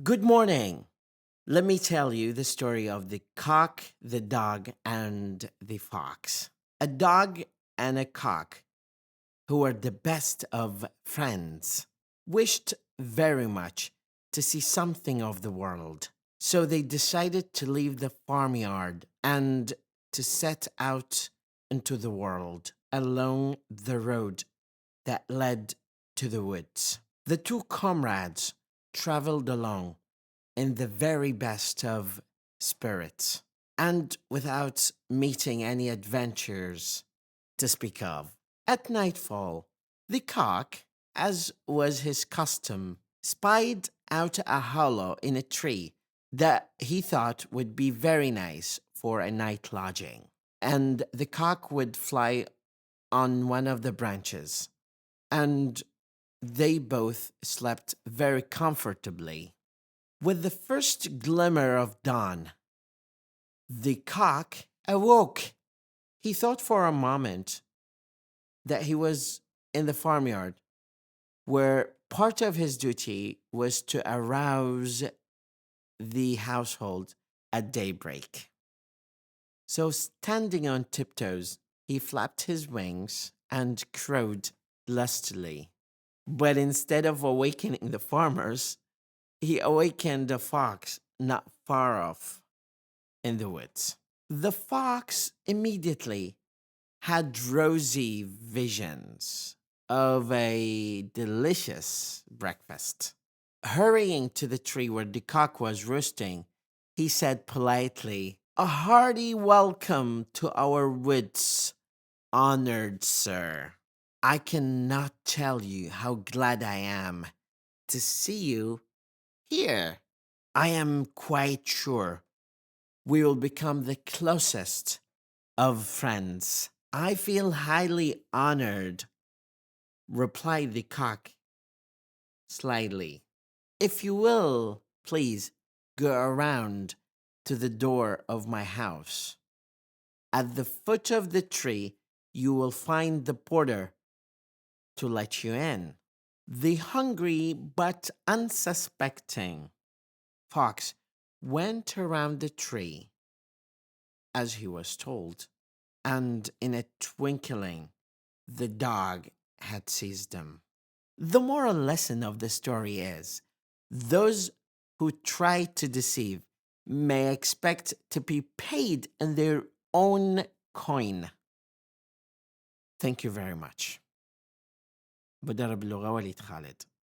Good morning. Let me tell you the story of the cock, the dog, and the fox. A dog and a cock, who were the best of friends, wished very much to see something of the world. So they decided to leave the farmyard and to set out into the world along the road that led to the woods. The two comrades traveled along in the very best of spirits and without meeting any adventures to speak of. At nightfall, the cock, as was his custom, spied out a hollow in a tree that he thought would be very nice for a night lodging. And the cock would fly on one of the branches, and they both slept very comfortably. With the first glimmer of dawn, the cock awoke. He thought for a moment that he was in the farmyard, where part of his duty was to arouse the household at daybreak. So, standing on tiptoes, he flapped his wings and crowed lustily. But instead of awakening the farmers, he awakened a fox not far off in the woods. The fox immediately had rosy visions of a delicious breakfast. Hurrying to the tree where the cock was roosting, he said politely, "A hearty welcome to our woods, honored sir. I cannot tell you how glad I am to see you here. I am quite sure we will become the closest of friends." "I feel highly honored," replied the cock slyly. "If you will, please go around to the door of my house. At the foot of the tree, you will find the porter to let you in." The hungry but unsuspecting fox went around the tree as he was told, and in a twinkling, the dog had seized him. The moral lesson of the story is those who try to deceive may expect to be paid in their own coin. Thank you very much. بدرب اللغة وليد خالد.